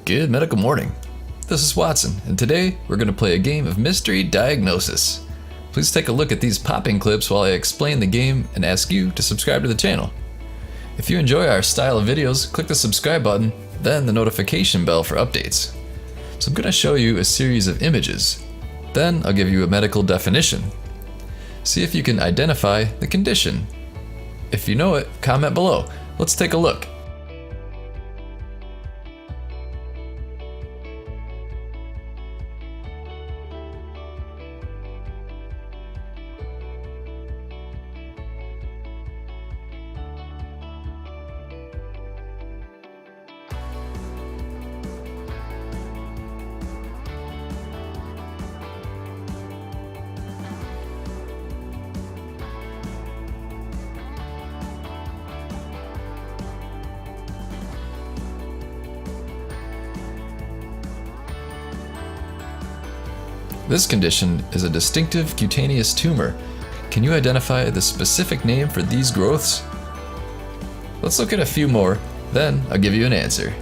Good medical morning. This is Watson, and today we're going to play a game of mystery diagnosis. Please take a look at these popping clips while I explain the game and ask you to subscribe to the channel. If you enjoy our style of videos, click the subscribe button, then the notification bell for updates. So I'm going to show you a series of images. Then I'll give you a medical definition. See if you can identify the condition. If you know it, comment below. Let's take a look. This condition is a distinctive cutaneous tumor. Can you identify the specific name for these growths? Let's look at a few more, then I'll give you an answer.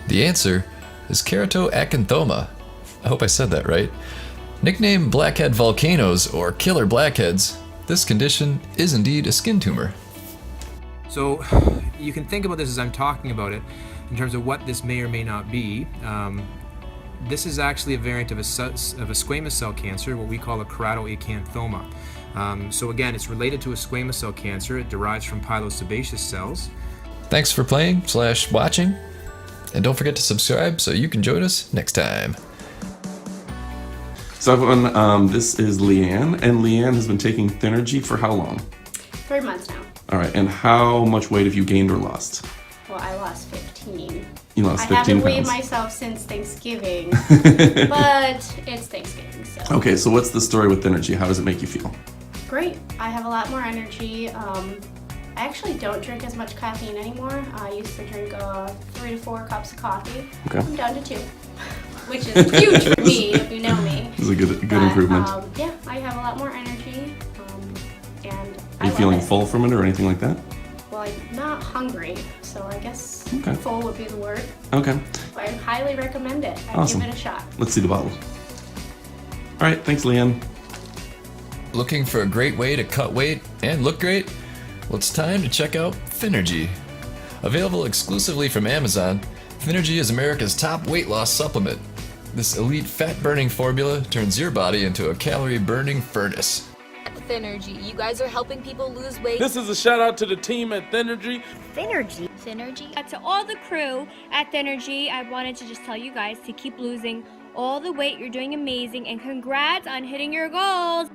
The answer is keratoacanthoma. I hope I said that right. Nicknamed blackhead volcanoes or killer blackheads, this condition is indeed a skin tumor. So you can think about this as I'm talking about it in terms of what this may or may not be. This is actually a variant of a squamous cell cancer, what we call a keratoacanthoma. So again, it's related to a squamous cell cancer. It derives from pilosebaceous cells. Thanks for playing/watching. And don't forget to subscribe so you can join us next time. So everyone, this is Leanne, and Leanne has been taking Thynergy for how long? 3 months now. All right, and how much weight have you gained or lost? Well, I lost 15. You lost 15 I haven't weighed pounds. myself since Thanksgiving, but it's Thanksgiving, so. Okay, so what's the story with Thynergy? How does it make you feel? Great. I have a lot more energy. I actually don't drink as much caffeine anymore. I used to drink 3 to 4 cups of coffee. Okay. I'm down to 2, which is huge for me, if you know me. This is a good improvement. Yeah, I have a lot more energy, and Are you feeling full from it or anything like that? Well, I'm not hungry, so I guess Okay. full would be the word. Okay, I highly recommend it. I'd Awesome. give it a shot. let's see the bottle. All right, thanks, Leanne. Looking for a great way to cut weight and look great? Well, it's time to check out Thynergy. Available exclusively from Amazon, Thynergy is America's top weight loss supplement. This elite fat-burning formula turns your body into a calorie-burning furnace. Thynergy, you guys are helping people lose weight. This is a shout out to the team at Thynergy. Thynergy. To all the crew at Thynergy, I wanted to just tell you guys to keep losing all the weight. You're doing amazing, and congrats on hitting your goals.